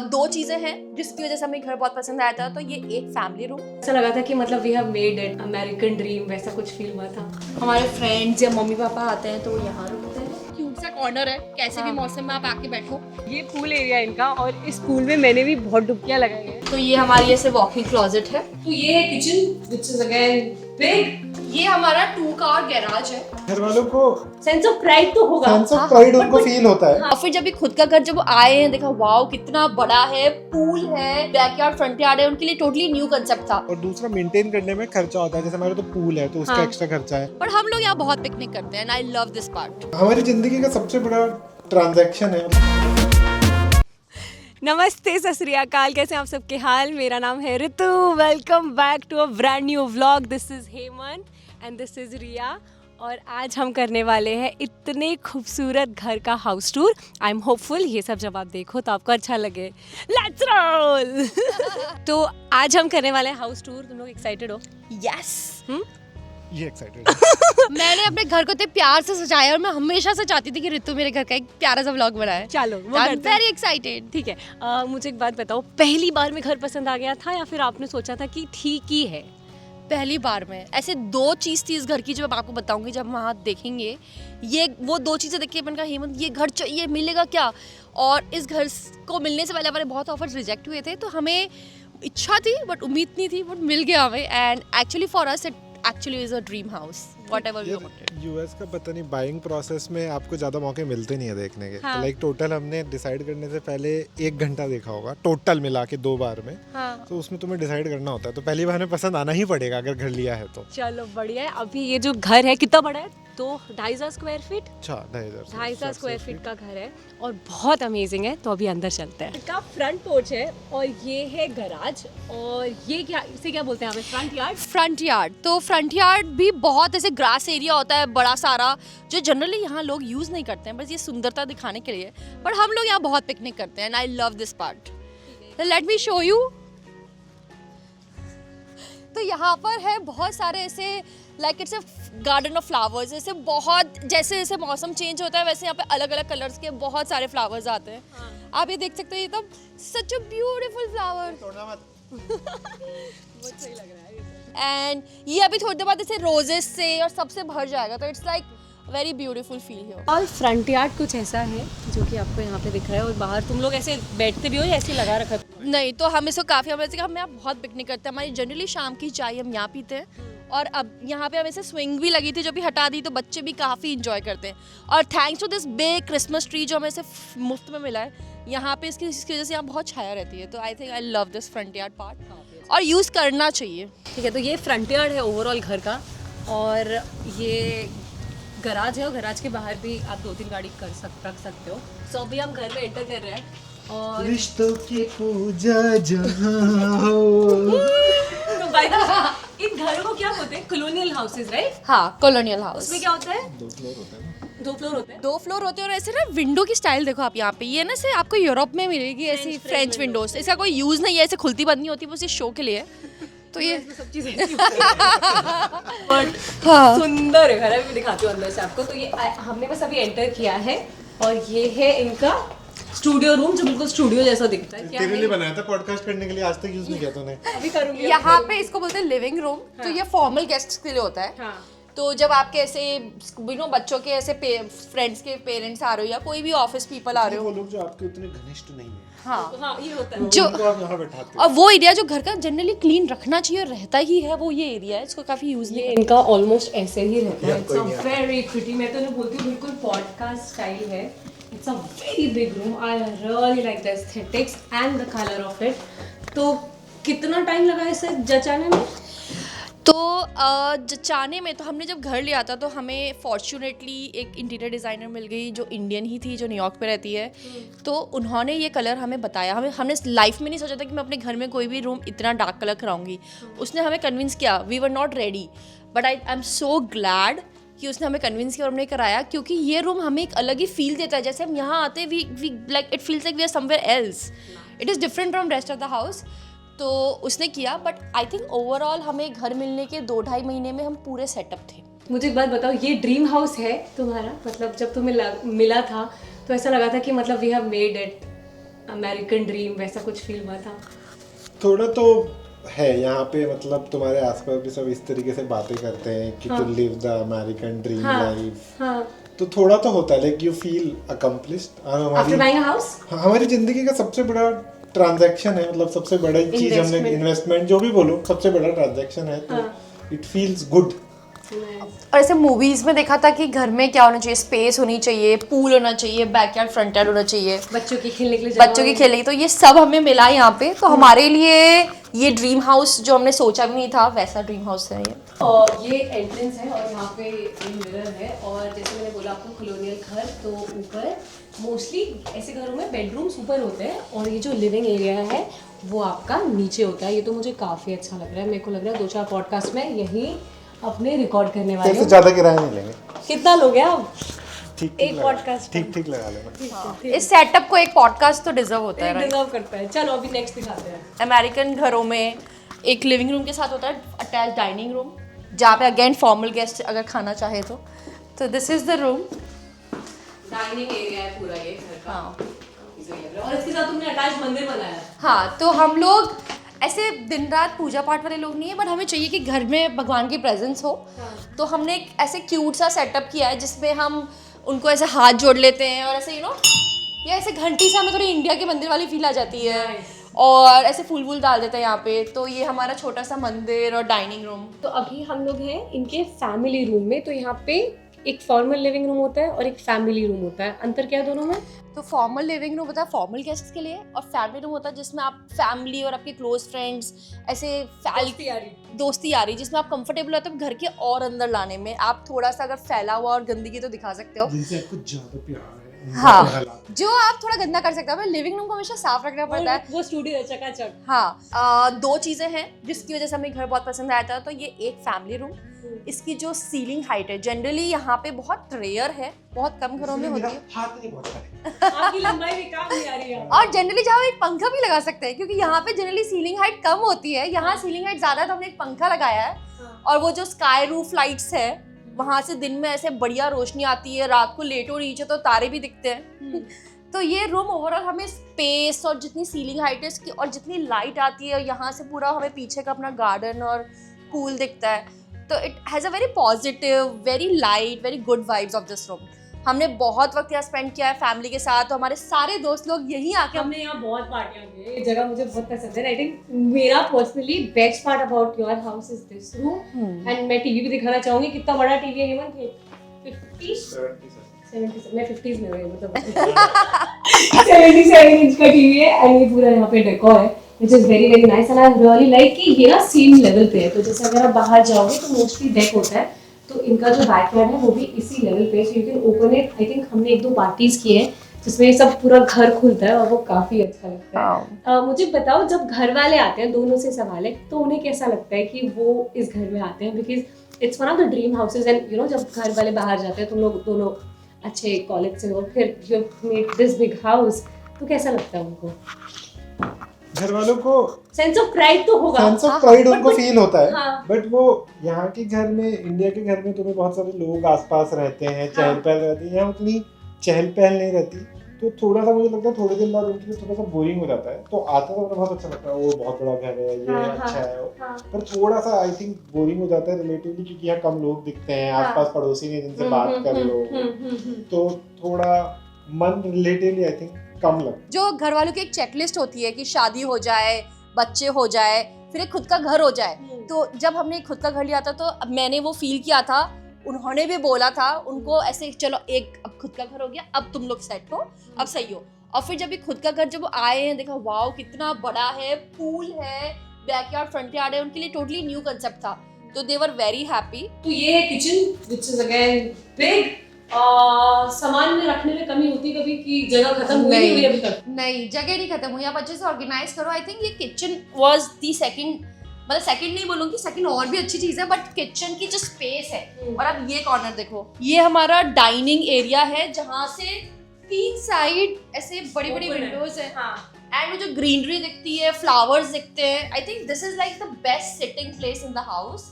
दो चीजें हैं जिसकी वजह से हमें घर बहुत पसंद आया था। तो ये एक फैमिली रूम, ऐसा लगा था कि मतलब we have made it, American dream वैसा कुछ फील हुआ था। हमारे फ्रेंड्स या मम्मी पापा आते हैं तो वो यहाँ रुकते हैं। क्यूट सा कॉर्नर है, कैसे भी मौसम में आप आके बैठो। ये पूल एरिया इनका, और इस पूल में मैंने भी बहुत डुबकियां लगाई हैं। तो ये हमारी ऐसे वॉकिंग क्लोजेट है। तो ये है kitchen which is again big. ये हमारा 2 कार गैराज है। घर वालों को सेंस ऑफ प्राइड तो होगा। सेंस ऑफ प्राइड उनको फील होता है। और फिर जब ये खुद का घर जब वो आए हैं, देखा वाओ कितना बड़ा है, पूल है, बैकयार्ड फ्रंट यार्ड है, उनके लिए टोटली न्यू कांसेप्ट था। और दूसरा मेंटेन करने में खर्चा होता है, जैसे हमारे तो पूल है तो उसका एक्स्ट्रा खर्चा है। पर हम लोग यहाँ बहुत पिकनिक करते हैं and I love this part. हमारी जिंदगी का सबसे बड़ा ट्रांजैक्शन है। नमस्ते, सत श्री अकाल, कैसे हैं आप सबके हाल। मेरा नाम है Ritu. Welcome back to a brand new vlog. This is Hemant and this is Riya. और आज हम करने वाले हैं इतने खूबसूरत घर का house tour. I am hopeful ये सब जब आप देखो तो आपको अच्छा लगे। Let's roll. तो आज हम करने वाले हैं हाउस टूर। तुम लोग एक्साइटेड हो? यस ये एक्साइटेड। मैंने अपने घर को इतने प्यार से सजाया और मैं हमेशा से चाहती थी कि ऋतु मेरे घर का एक प्यारा सा व्लॉग बनाए। चलो वो करते हैं। Very excited. ठीक है, मुझे एक बात बताओ, पहली बार में घर पसंद आ गया था या फिर आपने सोचा था कि ठीक ही है? पहली बार में ऐसे दो चीज़ थी इस घर की जो मैं आपको बताऊंगी जब वहाँ देखेंगे। ये वो दो चीज़ें देख के मैंने कहा हेमंत ये घर चाहिए, मिलेगा क्या। और इस घर को मिलने से पहले हमारे बहुत ऑफर्स रिजेक्ट हुए थे, तो हमें इच्छा थी बट उम्मीद नहीं थी, बट मिल गया हमें। And actually for us it actually is a dream house, whatever we wanted. US का पता नहीं, बाइंग प्रोसेस में आपको ज्यादा मौके मिलते नहीं है देखने के। हाँ। तो लाइक टोटल हमने डिसाइड करने से पहले 1 घंटा देखा होगा टोटल मिला के 2 बार में। हाँ। तो उसमें तुम्हें डिसाइड करना होता है, तो पहली बार में पसंद आना ही पड़ेगा अगर घर लिया है तो। चलो बढ़िया है। अभी ये जो घर है कितना बड़ा है? तो 2,500 स्क्वायर फीट, अच्छा 2,500 स्क्वायर फीट का घर है और बहुत अमेजिंग है। तो अभी अंदर चलते हैं। इसका फ्रंट पोर्च है और ये है गराज, और ये क्या, इसे क्या बोलते हैं हमें? Front yard. फ्रंट यार्ड, तो फ्रंट यार्ड भी बहुत ऐसे ग्रास एरिया होता है बड़ा सारा, जो जनरली यहाँ लोग यूज़ नहीं करते हैं, बस ये सुंदरता दिखाने के लिए। बट हम लोग यहाँ बहुत पिकनिक करते हैं and I love this part. Let me show you. तो यहाँ पर है बहुत सारे ऐसे like it's a garden of flowers. ऐसे बहुत जैसे जैसे मौसम चेंज होता है वैसे यहाँ पे अलग अलग कलर्स के बहुत सारे फ्लावर्स आते हैं। हाँ। आप ये देख सकते हो, ये तो सच अ ब्यूटीफुल फ्लावर। बहुत सही लग रहा है। एंड ये अभी थोड़ी देर बाद इसे रोजेस से और सबसे भर जाएगा, तो it's like very beautiful feel here. और फ्रंट यार्ड कुछ ऐसा है जो कि आपको यहाँ पे दिख रहा है। और बाहर तुम लोग ऐसे बैठते भी हो या ऐसे लगा रखा है? नहीं, तो हम इसको काफ़ी हम ऐसे हम यहाँ बहुत पिकनिक करते हैं। हमारी जनरली शाम की चाय हम यहाँ पीते हैं, और अब यहाँ पे हम ऐसे स्विंग भी लगी थी जो भी हटा दी, तो बच्चे भी काफ़ी इंजॉय करते हैं। और thanks to this big Christmas tree जो हमें ऐसे मुफ्त में मिला है यहाँ पे, इसकी वजह से यहाँ बहुत छाया रहती है। तो I think I love this front yard part और यूज़ करना चाहिए। ठीक है, तो ये फ्रंट यार्ड है ओवरऑल घर का, और ये गराज है, और गराज के बाहर भी आप 2-3 गाड़ी रख सकते हो। सो अभी हम घर में एंटर कर रहे हैं। और रिश्तों की पूजा जहाँ हो। तो भाई इन घरों को क्या बोलते हैं? Colonial houses, right? हाँ, कॉलोनियल हाउस। उसमें क्या होता है? 2 फ्लोर होता है ना। 2 फ्लोर होते हैं। 2 फ्लोर होते हैं, और ऐसे ना विंडो की स्टाइल देखो आप यहाँ पे, ये ना से आपको यूरोप में मिलेगी ऐसी फ्रेंच विंडोज। इसका कोई यूज़ नहीं है, ऐसे खुलती बंद नहीं होती, वो सिर्फ शो के लिए है। तो ये सब चीजें बट हाँ, सुंदर है घर। अभी मैं दिखाती हूँ अंदर से आपको। तो ये हमने बस अभी एंटर किया है, और ये है इनका स्टूडियो रूम जो बिल्कुल स्टूडियो जैसा दिखता है। क्या तेरे है? लिए बनाया था पॉडकास्ट करने के लिए, आज तक यूज नहीं किया तूने। अभी करूंगी। यहाँ पे इसको बोलते हैं लिविंग रूम। तो ये फॉर्मल गेस्ट्स के लिए होता है। हाँ। तो जब आपके ऐसे बच्चों के ऐसे फ्रेंड्स के पेरेंट्स आ रहे हो या कोई भी ऑफिस पीपल आ रहे वो हो, लोग जो आपके उतने घनिष्ठ नहीं है, हाँ, हाँ, ये होता है। जो उनको आप यहाँ बैठाते हो। और वो एरिया जो घर का जनरली क्लीन रखना चाहिए और रहता ही है, वो ये एरिया है। इसको काफी यूज नहीं ये करते। इनका ऑलमोस्ट ऐसे ही रहता है। कोई नहीं वेरी प्रिटी। मैं तो नहीं बोलती हूँ, बिल्कुल पॉडकास्ट स्टाइल है। It's a very big room. I really like the aesthetics and the colour of it. तो कितना टाइम लगा इसे जचाने में? तो जचाने में तो हमने जब घर लिया था तो हमें फॉर्चुनेटली एक इंटीरियर डिज़ाइनर मिल गई जो इंडियन ही थी, जो न्यूयॉर्क पे रहती है। तो उन्होंने ये कलर हमें बताया। हमने लाइफ में नहीं सोचा था कि मैं अपने घर में कोई भी रूम इतना डार्क कलर कराऊंगी। उसने हमें कन्विंस किया। We were not ready, but I am so glad कि उसने हमें कन्विंस किया और हमने कराया, क्योंकि ये रूम हमें एक अलग ही फील देता है। जैसे हम यहाँ आते हैं, we like it feels like we are somewhere else. It is different from rest of the house. तो उसने किया, बट आई थिंक ओवरऑल हमें घर मिलने के 2-2.5 महीने में हम पूरे सेटअप थे। मुझे एक बात बताओ, ये ड्रीम हाउस है तुम्हारा? मतलब जब तुम्हें मिला था तो ऐसा लगा था कि मतलब we have made it, American dream वैसा कुछ फील हुआ था? थोड़ा तो है यहाँ पे, मतलब तुम्हारे आसपास भी सब इस तरीके से बातें करते हैं कि to live the American dream life, तो थोड़ा तो होता है, like you feel accomplished. After buying a house हमारी जिंदगी का सबसे बड़ा ट्रांजैक्शन है, मतलब सबसे बड़ा चीज हमने इन्वेस्टमेंट जो भी बोलो, सबसे बड़ा ट्रांजैक्शन है, तो इट फील्स गुड। और ऐसे मूवीज में देखा था कि घर में क्या होना चाहिए, स्पेस होनी चाहिए, पूल होना चाहिए, बैकयार्ड फ्रंट यार्ड होना चाहिए, बच्चों की खेलने के लिए बच्चों की खेलने की, तो ये सब हमें मिला यहाँ पे। तो हमारे लिए ये ड्रीम हाउस जो हमने सोचा भी नहीं था वैसा ड्रीम हाउस है ये। और ये एंट्रेंस है और यहाँ पे ये मिरर है, और जैसे मैंने बोला आपको कॉलोनियल घर, तो ऊपर मोस्टली ऐसे घरों में बेडरूम्स ऊपर होते हैं और ये जो लिविंग एरिया है वो आपका नीचे होता है। ये तो मुझे काफ़ी अच्छा लग रहा है, मेरे को लग रहा है 2-4 पॉडकास्ट में यही अपने रिकॉर्ड करने वाले इससे ज़्यादा किराया नहीं लेंगे। कितना लोगे आप? ठीक एक पॉडकास्ट ठीक लगा लेना। इस सेटअप को एक पॉडकास्ट तो डिजर्व होता है, डिजर्व करता है। चलो अभी नेक्स्ट दिखाते हैं। अमेरिकन घरों में एक लिविंग रूम के साथ होता है अटैच डाइनिंग रूम, जहाँ पे अगेन फॉर्मल गेस्ट अगर खाना चाहे तो this is the room. Dining area है पूरा ये घर का। और इसके साथ तुमने अटैच मंदिर बनाया है। हाँ, तो हम लोग ऐसे दिन रात पूजा पाठ वाले लोग नहीं है, बट हमें चाहिए कि घर में भगवान की प्रेजेंस हो। तो हमने एक ऐसे क्यूट सा सेटअप किया है जिसमें हम उनको ऐसे हाथ जोड़ लेते हैं और ऐसे ये ऐसे घंटी से हमें थोड़ी इंडिया के मंदिर वाली फील आ जाती है, और ऐसे फूल वूल डाल देते हैं यहाँ पे। तो ये हमारा छोटा सा मंदिर और डाइनिंग रूम। तो अभी हम लोग हैं इनके फैमिली रूम में। तो यहाँ पे एक फॉर्मल लिविंग रूम होता है और एक फैमिली रूम होता है। अंतर क्या है दोनों में? तो फॉर्मल लिविंग रूम होता है फॉर्मल गेस्ट्स के लिए, और फैमिली रूम होता है जिसमें आप फैमिली और आपके क्लोज फ्रेंड्स ऐसे दोस्ती आ रही, जिसमें आप कंफर्टेबल होते हो घर के और अंदर लाने में। आप थोड़ा सा अगर फैला हुआ और गंदगी तो दिखा सकते हो, जिनसे आपको ज़्यादा प्यार है। हाँ, जो आप थोड़ा गंदा कर सकते हो। लिविंग रूम को हमेशा साफ रखना पड़ता है। वो स्टूडियो है चकाचक। हाँ, 2 चीजें हैं जिसकी वजह से हमें घर बहुत पसंद आया था। तो ये एक फैमिली रूम, इसकी जो सीलिंग हाइट है जनरली यहाँ पे बहुत रेयर है, बहुत कम घरों में होती है। हाथ नहीं पहुंचता है। आपकी लंबाई भी काम नहीं आ रही है। और जनरली जहाँ एक पंखा भी लगा सकते हैं, क्योंकि यहाँ पे जनरली सीलिंग हाइट कम होती है, यहाँ सीलिंग हाइट ज्यादा है, तो हमने एक पंखा लगाया है। और वो जो स्काई रूफ लाइट्स है, वहां से दिन में ऐसे बढ़िया रोशनी आती है, रात को लेटो नीचे तो तारे भी दिखते हैं। तो ये रूम ओवरऑल हमें स्पेस और जितनी सीलिंग हाइट है इसकी और जितनी लाइट आती है, यहाँ से पूरा हमें पीछे का अपना गार्डन और पूल दिखता है। तो it has a very positive, very light, very good vibes of this room. हमने बहुत वक्त यहाँ स्पेंड किया है फैमिली के साथ, तो हमारे सारे दोस्त लोग यहीं आके हमने यहाँ बहुत पार्टियां की। ये जगह मुझे बहुत पसंद है। आई थिंक मेरा personally best part about your house is this room. And मैं टीवी भी दिखाना चाहूंगी। कितना बड़ा टीवी है हेमंत? 70 मैं 50s में हूँ, मतलब 77 इंच का टीवी है। एंड ये पूरा यहाँ पे डेकोर है which is very very nice and I really like कि ये ना सेम लेवल पे है। तो जैसे अगर आप बाहर जाओगे तो मोस्टली डेक होता है, तो इनका जो बैकयार्ड है वो भी इसी लेवल पे है। So you can open it. I think हमने 1-2 पार्टीज की है जिसमें सब पूरा घर खुलता है और वो काफी अच्छा लगता है। मुझे बताओ, जब घर वाले आते हैं, दोनों से सवाल है, तो उन्हें कैसा लगता है कि वो इस घर में आते हैं? Because it's one of the dream houses and you know जब घर वाले बाहर जाते हैं, तुम लोग दोनों अच्छे कॉलेज से हो, फिर you made this big house, तो कैसा लगता है उनको? घर वालों को सेंस ऑफ प्राइड तो होगा, सेंस ऑफ प्राइड उनको फील होता है। हाँ। बट वो यहाँ के घर में, इंडिया के घर में तुम्हें बहुत सारे लोग आसपास रहते हैं, चहल पहल रहती है। यहाँ उतनी चहल पहल नहीं रहती, तो थोड़ा सा मुझे लगता है थोड़े दिन बाद उनके लिए थोड़ा सा बोरिंग हो जाता है। तो आता तो बहुत अच्छा लगता है, वो बहुत बड़ा घर है, ये अच्छा है। पर थोड़ा सा आई थिंक बोरिंग हो जाता है रिलेटिवली, क्योंकि यहाँ कम लोग दिखते हैं, आसपास पड़ोसी नहीं जिनसे बात कर लो, तो थोड़ा मन रिलेटिवली आई थिंक कम लगता है। जो घर वालों की एक चेकलिस्ट होती है कि शादी हो जाए, बच्चे हो जाए, फिर एक खुद का घर हो जाए। तो जब हमने खुद का घर लिया था तो मैंने वो फील किया था, उन्होंने भी बोला था, उनको ऐसे चलो एक अब खुद का घर हो गया, अब तुम लोग सेट हो, अब सही हो। और फिर जब ये खुद का घर जब वो आए हैं, देखा वाओ कितना बड़ा है, पूल है, बैकयार्ड फ्रंट यार्ड है, उनके लिए टोटली न्यू कंसेप्ट था। तो दे वर वेरी हैप्पी। तो ये है kitchen which is again big. सामान में रखने में कमी होती है कभी कि जगह खत्म हुई अभी तक? नहीं, जगह नहीं खत्म हुई, आप अच्छे से ऑर्गेनाइज करो। आई थिंक ये किचन वाज द सेकंड, मतलब सेकंड नहीं बोलूंगी, सेकंड और भी अच्छी चीज है, बट किचन की जो स्पेस है। और अब ये कॉर्नर देखो, ये हमारा डाइनिंग एरिया है जहाँ से 3 साइड ऐसे बड़ी बड़ी विंडोज है। एंड वो जो ग्रीनरी दिखती है, फ्लावर्स दिखते हैं। I think this is like the best sitting place in the house.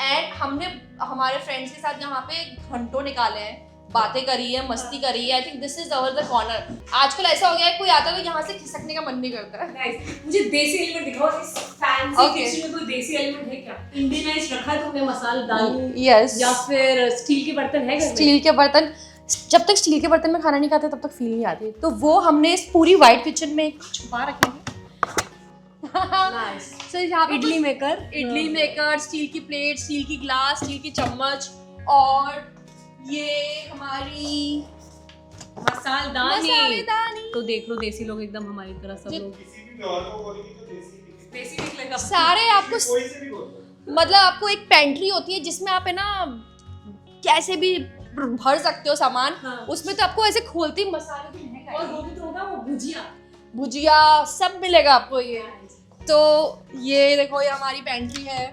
And हमने हमारे फ्रेंड्स के साथ यहाँ पे घंटों निकाले हैं बातें करी है, मस्ती करी है। I think this is our the corner. आजकल ऐसा हो गया है कोई आता है तो यहाँ से खिसकने का मन नहीं करता है। Nice. मुझे देसी एलिमेंट दिखाओ, इस फैंसी Okay. किचन में कोई देसी एलिमेंट है क्या? इंडियनाइज रखा है तुमने मसालेदानी यस, या फिर स्टील के बर्तन है घर में? स्टील के बर्तन। जब तक स्टील के बर्तन में खाना नहीं खाते तब तक फील नहीं आती, तो वो हमने इस पूरी वाइट किचन में छुपा रखे हैं। Nice. So, यहाँ पे idli maker, idli maker, steel की प्लेट, स्टील की ग्लास, स्टील की चम्मच, और ये हमारी मसालेदानी। तो देख लो देसी लोग एकदम हमारी तरह सब लोग किसी भी व्यवहार को बोलेगी तो देसी देसी निकलेगा। सारे आपको कोई से भी बोलो। मतलब आपको एक पेंट्री होती है जिसमें आप है ना कैसे भी भर सकते हो सामान। हाँ। उसमें तो आपको ऐसे खोलते ही मसाले की महक और आएगी। वो भी तो होगा वो भुजिया। भुजिया सब मिलेगा आपको ये। तो ये देखो, ये हमारी पेंट्री है,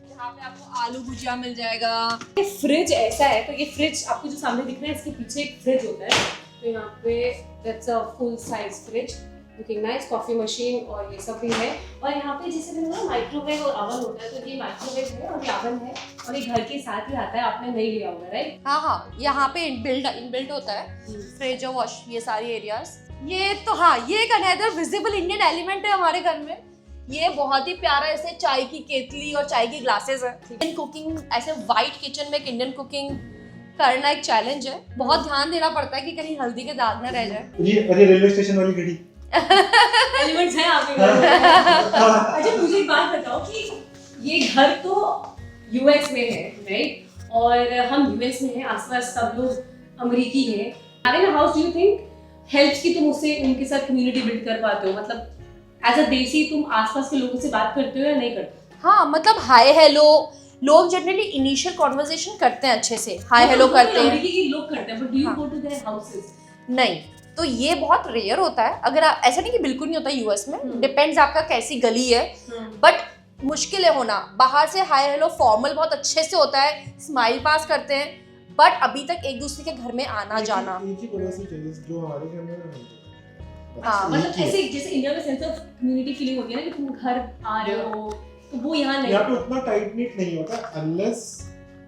यहाँ पे आपको आलू भुजिया मिल जाएगा। ये फ्रिज ऐसा है, तो ये फ्रिज आपको जो सामने दिख रहा है इसके पीछे एक फ्रिज होता है, तो यहाँ पे that's a full size fridge, looking nice, coffee machine और ये सब भी है। और यहाँ पे जैसे मैंने बोला माइक्रोवेव और ओवन होता है, तो ये माइक्रोवेव है और ये ओवन है और ये घर के साथ ही आता है, आपने नहीं लिया होगा राइट? हाँ, यहाँ पे इनबिल्ट होता है फ्रिज और वॉश, ये सारी एरियाज। ये तो हाँ, ये एक अनदर विजिबल इंडियन एलिमेंट है हमारे घर में। ये बहुत ही प्यारा ऐसे चाय की केतली और चाय की ग्लासेस है। इंडियन कुकिंग, ऐसे वाइट किचन में एक इंडियन कुकिंग करना एक चैलेंज है। बहुत ध्यान देना पड़ता है कि कहीं हल्दी के दाग न रह जाए। ये अरे रेलवे स्टेशन वाली घड़ी एलिमेंट्स हैं आपके घर में। अच्छा मुझे एक बात बताओ कि ये घर तो यूएस में है राइट, और हम यूएस में हैं, आसपास सब लोग अमेरिकी हैं। Having a house, do you think helps कि तुम उससे उनके साथ कम्युनिटी बिल्ड कर पाते हो? मतलब एज अ देसी तुम आसपास के लोगों से बात करते हो या नहीं करते? हाँ, मतलब हाय हेलो, लोग जनरली इनिशियल कॉन्वर्सेशन करते हैं अच्छे से, हाय हेलो करते हैं। अमेरिकी के लोग करते हैं, but do you go to their houses? नहीं, तो ये बहुत रेयर होता है। अगर आप, ऐसा नहीं कि बिल्कुल नहीं होता यूएस में, डिपेंड्स आपका कैसी गली है, बट मुश्किल है होना। बाहर से हाय हेलो फॉर्मल बहुत अच्छे से होता है, स्माइल पास करते हैं, बट अभी तक एक दूसरे के घर में आना जाना। एक ही पड़ोसी चाहिए जो हमारे घर में नहीं होता। हाँ, मतलब ऐसे जैसे इंडिया में सेंस ऑफ कम्युनिटी फीलिंग होती है ना कि तुम घर आ रहे हो, तो वो यहाँ नहीं। यहाँ पे उतना टाइट नीट नहीं होता अनलेस,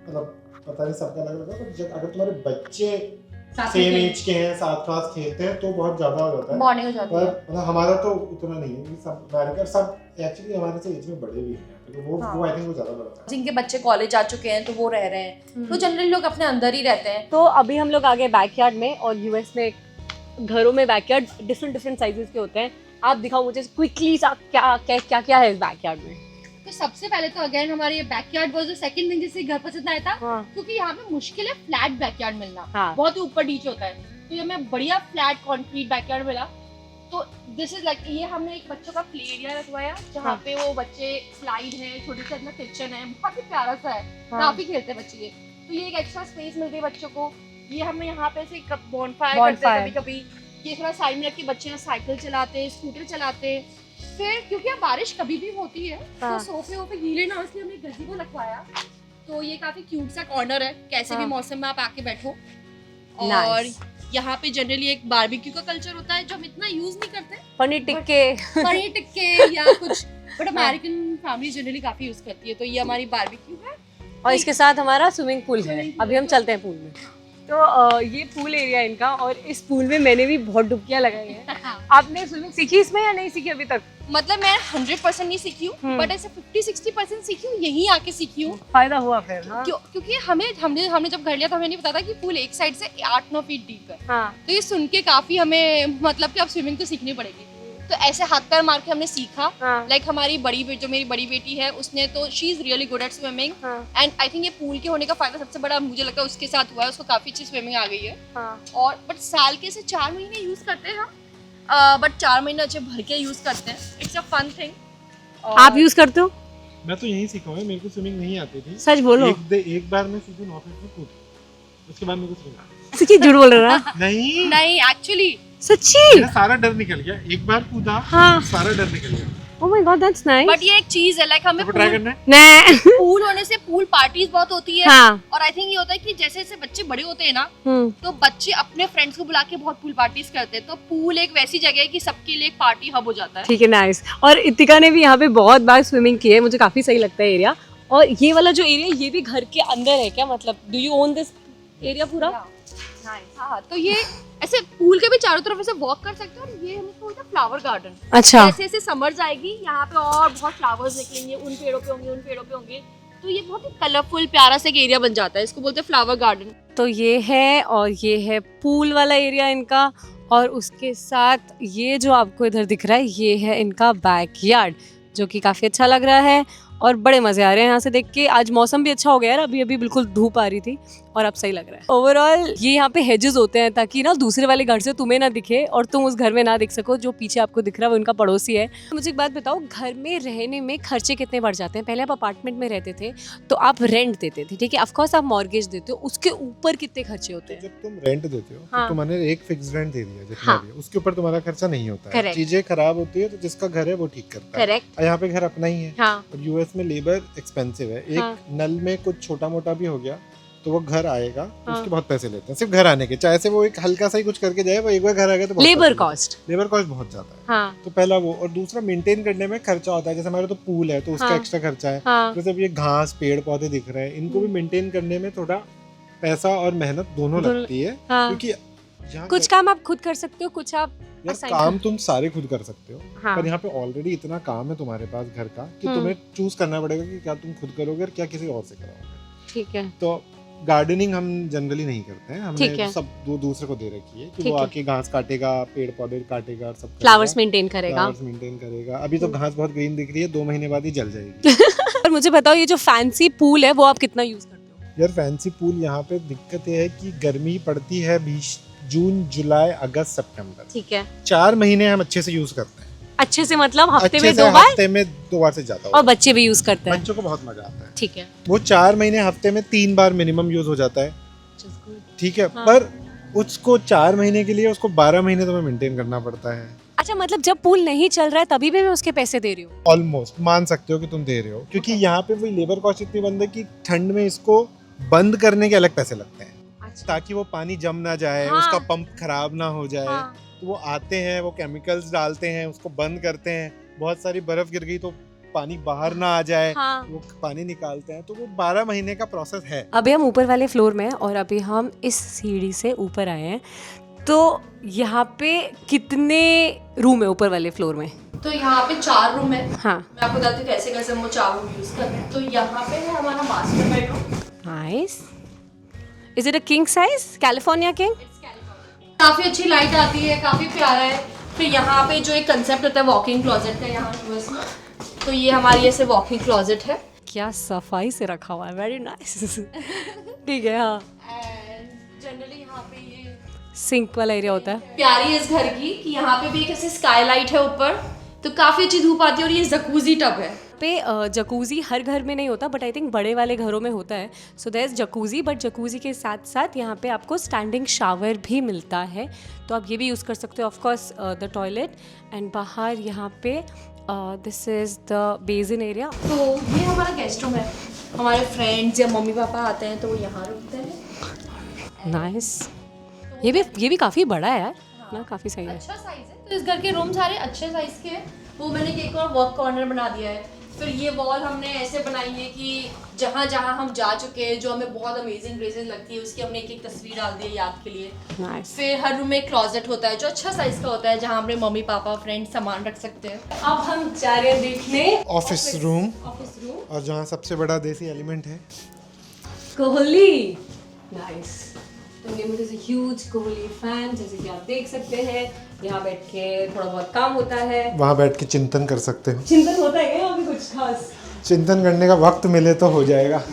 मतलब पता नहीं सबका अलग होगा, पर जब अगर तुम्हारे बच्चे सेम एज के हैं, साथ साथ खेलते हैं, तो बहुत ज्यादा हो जाता है। बॉन्डिंग हो जाती पर है। मतलब हमारा तो उतना नहीं है। सब अमेरिका सब एक्चुअली हमारे से एज में बड़े भी हैं, तो वो हाँ। वो आई थिंक वो ज्यादा बड़ा है। जिनके बच्चे कॉलेज जा चुके हैं तो वो रह रहे हैं, तो जनरली लोग अपने अंदर ही रहते हैं। तो अभी हम लोग आ गए बैकयार्ड में, और यूएस में घरों में बैकयार्ड डिफरेंट साइजेस के होते हैं। आप दिखाओ मुझे क्विकली क्या है इस बैकयार्ड में? तो सबसे पहले तो अगेन हमारे ये backyard was the second thing जिससे घर पसंद आया था, हाँ। क्योंकि यहाँ पे मुश्किल है फ्लैट बैकयार्ड मिलना। हाँ। बहुत ही ऊपर नीचे होता है, तो ये हमें बढ़िया फ्लैट कंक्रीट बैकयार्ड मिला। तो दिस इज लाइक, ये हमने एक बच्चों का प्ले एरिया रखवाया जहाँ हाँ। पे वो बच्चे स्लाइड है, छोटे से अपना किचन है, बहुत ही प्यारा सा है, हाँ। काफी खेलते हैं बच्चे ये। तो ये एक एक्स्ट्रा स्पेस मिल गई बच्चों को। ये हमें यहाँ पे से बॉनफायर करते हैं कभी कभी, ये थोड़ा साइड में रख के बच्चे साइकिल चलाते हैं, स्कूटर चलाते हैं। फिर क्योंकि अब बारिश कभी भी होती है, हाँ। तो सोफे वोफे गीले ना हो, इसलिए हमने गज़ीबो लगवाया। तो ये काफी क्यूट सा कॉर्नर है, कैसे भी हाँ। मौसम में आप आके बैठो। और Nice. यहाँ पे जनरली एक बारबेक्यू का कल्चर होता है जो हम इतना यूज नहीं करते, पनीर टिक्के। पनीर टिक्के या कुछ, बट अमेरिकन फैमिली जनरली काफी यूज करती है। तो ये हमारी बारबेक्यू है, और इसके साथ हमारा स्विमिंग पूल है। अभी हम चलते हैं पूल में। तो ये पूल एरिया इनका, और इस पूल में मैंने भी बहुत डुबकियां लगाई हैं। आपने स्विमिंग सीखी इसमें या नहीं सीखी अभी तक? मतलब मैं 100% नहीं सीखी हूँ, बट ऐसे 50-60% सीखी हूँ, यहीं आके सीखी हूँ। फायदा हुआ फिर? हाँ। क्योंकि हमने जब घर लिया था, हमें नहीं पता था कि पूल एक साइड से 8-9 फीट डीप है। हाँ। तो ये सुन के काफी हमें, मतलब कि अब स्विमिंग तो सीखनी पड़ेगी। तो ऐसे हाथ पैर मार के हमने सीखा। हाँ। लाइक हमारी जो मेरी बड़ी बेटी है, उसने तो she is really good at swimming, and I think ये पूल के होने का फायदा सबसे बड़ा मुझे लगता है उसके साथ हुआ है, उसको काफी अच्छी स्विमिंग आ गई है। हाँ। और बट साल के से 4 महीने यूज करते हैं हम, बट 4 महीने अच्छे भर के यूज करते हैं। It's a fun thing. आप यूज करते हो? मैं तो यहीं सीखा हूँ, मेरे को स्विमिंग नहीं आती थी। सच बोलो। एक बार मैं सीधी 9 फीट में कूद, उसके बाद मेरे को स्विमिंग सच्ची झूठ बोल रहा है? नहीं एक्चुअली सच्ची? मेरा सारा डर निकल गया, एक बार कूदा, हाँ। सारा डर निकल गया। Oh my God, that's nice. But ये एक चीज है, लाइक हमें तो ट्राई करना है। नहीं। पूल होने से पूल पार्टीज बहुत होती है। हाँ। और आई थिंक ये होता है कि जैसे जैसे बच्चे बड़े होते हैं ना, हम्म। तो बच्चे अपने फ्रेंड्स को बुला के बहुत पूल पार्टीज करते हैं। तो पूल एक वैसी जगह है कि सबके लिए एक पार्टी हब हो जाता है। ठीक है, नाइस। और इतिका ने भी यहाँ पे बहुत बार स्विमिंग की है, मुझे काफी सही लगता है एरिया। और ये वाला जो एरिया, ये भी घर के अंदर है क्या? मतलब do you own this area पूरा? हाँ, तो ये ऐसे पूल के भी चारों तरफ ऐसे वॉक कर सकते हो और ये हमको होता है फ्लावर गार्डन। अच्छा। जैसे जैसे समर जाएगी यहाँ पे और बहुत फ्लावर्स निकलेंगे, उन पेड़ों पे होंगे, उन पेड़ों पे होंगे, तो ये बहुत ही कलरफुल प्यारा सा एक एरिया बन जाता है, इसको बोलते हैं फ्लावर गार्डन। तो ये है, और ये है पूल वाला एरिया इनका, और उसके साथ ये जो आपको इधर दिख रहा है ये है इनका बैकयार्ड, जो कि काफ़ी अच्छा लग रहा है और बड़े मज़े आ रहे हैं यहाँ से देख के। आज मौसम भी अच्छा हो गया यार, अभी अभी बिल्कुल धूप आ रही थी और अब सही लग रहा है। ओवरऑल ये यहाँ पे हेजेस होते हैं ताकि ना दूसरे वाले घर से तुम्हें ना दिखे और तुम उस घर में ना दिख सको। जो पीछे आपको दिख रहा है वो उनका पड़ोसी है। मुझे एक बात बताओ, घर में रहने में खर्चे कितने बढ़ जाते हैं? पहले आप अपार्टमेंट में रहते थे तो आप रेंट देते थे, ठीक है, ऑफकोर्स आप मॉर्गेज देते हो, उसके ऊपर कितने खर्चे होते हैं? जब तुम रेंट देते हो हाँ। तो तुम्हारे एक फिक्स रेंट दे दिया जितना हाँ। भी है, उसके ऊपर तुम्हारा खर्चा नहीं होता है। Correct. चीजें खराब होती है तो जिसका घर है वो ठीक करता है। करेक्ट। और यहाँ पे घर अपना ही है। हाँ। और यूएस में लेबर एक्सपेंसिव है। एक हाँ। नल में कुछ छोटा मोटा भी हो गया तो वो घर आएगा तो हाँ। उसके बहुत पैसे लेते हैं सिर्फ घर आने के, चाहे से वो एक हल्का सा ही कुछ करके जाए, वो एक बार घर आ गया तो बहुत लेबर पैसे लेते कॉस्ट। हैं। लेबर कॉस्ट बहुत ज्यादा है। हाँ। तो पहला वो, और दूसरा मेंटेन करने में खर्चा होता है। जैसे हमारे तो पूल है तो उसका हाँ। एक्स्ट्रा खर्चा है। हाँ। जैसे अब ये घास पेड़ पौधे दिख रहे हैं, इनको भी मेंटेन करने में थोड़ा पैसा और मेहनत दोनों लगती है। हाँ। क्योंकि यहाँ कुछ काम आप खुद कर सकते हो, कुछ आप यार assign काम तुम सारे खुद कर सकते हो। हाँ। पर यहाँ पे ऑलरेडी इतना काम है तुम्हारे पास घर का कि हम्म। तुम्हें चूज करना पड़ेगा कि क्या तुम खुद करोगे और क्या किसी और से कराओगे। ठीक है। तो गार्डनिंग हम जनरली नहीं करते हैं, ठीक हमने है। सब दूसरे को दे रखी है कि ठीक वो है। आके घास काटेगा, पेड़ पौधे काटेगा और सब फ्लावर्स मेंटेन करेगा। फ्लावर्स मेंटेन करेगा। अभी तो घास बहुत ग्रीन दिख रही है, 2 महीने बाद ही जल जाएगी। और मुझे बताओ, ये जो फैंसी पूल है वो आप कितना यूज करते हो? यार फैंसी पूल यहाँ पे दिक्कत ये है कि गर्मी पड़ती है जून जुलाई अगस्त सितंबर, ठीक है। 4 महीने हम अच्छे से यूज करते हैं। अच्छे से मतलब हफ्ते अच्छे में से 2 बार? हफ्ते में 2 बार से ज्यादा और होता है। बच्चे भी यूज करते हैं? बच्चों को बहुत मजा आता है। ठीक है। वो 4 महीने हफ्ते में 3 बार मिनिमम यूज हो जाता है, ठीक है। हाँ। पर उसको 4 महीने के लिए उसको 12 महीने तुम्हें मेंटेन करना पड़ता है। अच्छा, मतलब जब पूल नहीं चल रहा है तभी भी मैं उसके पैसे दे रही हूँ? ऑलमोस्ट मान सकते हो कि तुम दे रहे हो, क्योंकि यहाँ पे वही लेबर कॉस्ट इतनी बंद है कि ठंड में इसको बंद करने के अलग पैसे लगते हैं। अच्छा। ताकि वो पानी जम ना जाए, हाँ। उसका पंप खराब ना हो जाए। हाँ। तो वो आते हैं, वो केमिकल्स डालते हैं, उसको बंद करते हैं। बहुत सारी बर्फ गिर गई तो पानी बाहर ना आ जाए, हाँ। वो पानी निकालते हैं। तो वो 12 महीने का प्रोसेस है। अभी हम ऊपर वाले फ्लोर में हैं और अभी हम इस सीढ़ी से ऊपर आए हैं। तो यहाँ पे कितने रूम है ऊपर वाले फ्लोर में? तो यहाँ पे 4 रूम है। हाँ। मैं आपको बताती हूँ कैसे कैसे हम वो 4 रूम यूज करते हैं। तो यहाँ पे है हमारा master bedroom. Nice. Is it a king size? California king? काफी अच्छी लाइट आती है, काफी प्यारा है। फिर यहाँ पे जो एक कंसेप्ट होता है वॉकिंग क्लोजेट का यहाँ यूएस में, तो ये हमारी ऐसे वॉकिंग क्लोजेट है। क्या सफाई से रखा हुआ है, वेरी नाइस। ठीक है। हाँ। एंड जनरली यहाँ पे ये सिंक वाला एरिया होता है। प्यारी है इस घर की कि यहाँ पे भी एक ऐसे स्काईलाइट है ऊपर, तो काफी अच्छी धूप आती है। और ये जकूजी टब है। पे जकूजी हर घर में नहीं होता, बट आई थिंक बड़े वाले घरों में होता है। So there is jacuzzi, but jacuzzi के साथ साथ यहाँ पे आपको स्टैंडिंग शावर भी मिलता है, तो आप ये भी यूज़ कर सकते हो। Of course the toilet, and बाहर यहाँ पे this is the basin area. तो ये हमारा गेस्ट रूम है। हमारे फ्रेंड्स या मम्मी पापा आते हैं तो वो यहाँ रुकते हैं। नाइस। ये भी काफ़ी बड़ा है यार। ना काफ़ी सही है। अच्छा साइज है। तो इस घर के रूम सारे अच्छे साइज के हैं। वो मैंने एक और वर्क कॉर्नर बना दिया है। फिर ये वॉल हमने ऐसे बनाई है कि जहाँ जहाँ हम जा चुके हैं, जो हमें बहुत अमेजिंग प्लेसेस लगती है, उसकी हमने एक एक तस्वीर डाल दी है याद के लिए। नाइस। फिर हर रूम में एक क्लोजेट होता है जो अच्छा साइज का होता है, जहाँ हमारे मम्मी पापा फ्रेंड्स सामान रख सकते हैं। अब हम जा रहे हैं देखने ऑफिस रूम, ऑफिस रूम, और जहाँ सबसे बड़ा देसी एलिमेंट है कोहली। नाइस। तो ये मुझे ह्यूज कोहली फैन, जैसे कि आप देख सकते हैं। यहाँ बैठ के थोड़ा बहुत काम होता है। वहाँ बैठ के चिंतन कर सकते हो। चिंतन होता है क्या यहाँ पे कुछ खास? चिंतन करने का वक्त मिले तो हो जाएगा।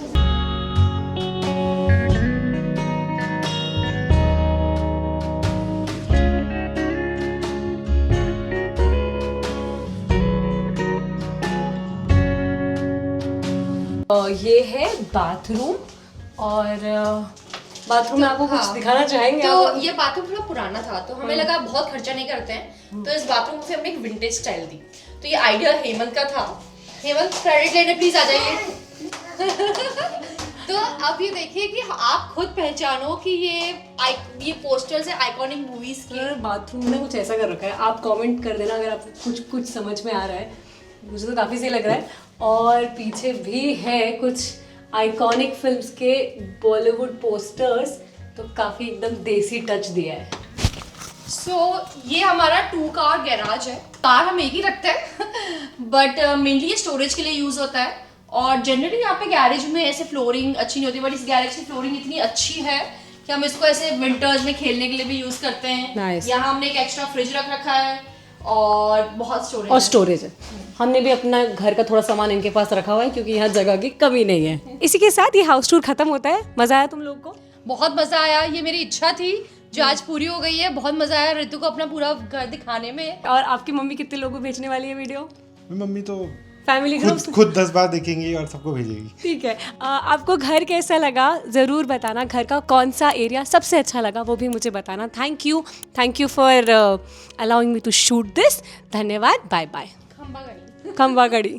ये है बाथरूम, और बाथरूम में आपको कुछ हाँ। दिखाना चाहेंगे तो आप? ये बाथरूम थोड़ा पुराना था, तो हमें लगा बहुत खर्चा नहीं करते हैं, तो इस बाथरूम से हमने एक विंटेज स्टाइल दी। तो ये आइडिया हेमंत का था। हेमंत क्रेडिट लेने प्लीज आ जाइए। तो अब ये देखिए कि आप खुद पहचानो कि ये पोस्टर्स है आइकॉनिक मूवीज के। सर, बाथरूम ने कुछ ऐसा कर रखा है, आप कमेंट कर देना अगर आपको कुछ समझ में आ रहा है। मुझे तो काफ़ी सही लग रहा है। और पीछे भी है कुछ आइकॉनिक फिल्म्स के बॉलीवुड पोस्टर्स, तो काफ़ी एकदम देसी टच दिया है। ये हमारा 2 कार गैराज है। कार हम एक ही रखते हैं बट मेनली ये स्टोरेज के लिए यूज़ होता है। और जनरली यहाँ पे गैरेज में ऐसे फ्लोरिंग अच्छी नहीं होती, बट इस गैरेज की फ्लोरिंग इतनी अच्छी है कि हम इसको ऐसे विंटर्स में खेलने के लिए भी यूज़ करते हैं। Nice. यहाँ हमने एक एक्स्ट्रा फ्रिज रख रखा है और बहुत स्टोरेज और स्टोरेज है। हमने भी अपना घर का थोड़ा सामान इनके पास रखा हुआ है क्योंकि यहाँ जगह की कमी नहीं है। इसी के साथ ये हाउस टूर खत्म होता है। मज़ा आया तुम लोग को? बहुत मज़ा आया। ये मेरी इच्छा थी जो आज पूरी हो गई है। बहुत मज़ा आया ऋतु को अपना पूरा घर दिखाने में। और आपकी मम्मी कितने लोगों को भेजने वाली है वीडियो? मम्मी तो फैमिली ग्रुप खुद 10 बार देखेंगी और सबको भेजेगी। ठीक है। आपको घर कैसा लगा ज़रूर बताना। घर का कौन सा एरिया सबसे अच्छा लगा वो भी मुझे बताना। Thank you for allowing me to shoot this. धन्यवाद। Bye bye. खंबागड़ी। खंबागड़ी।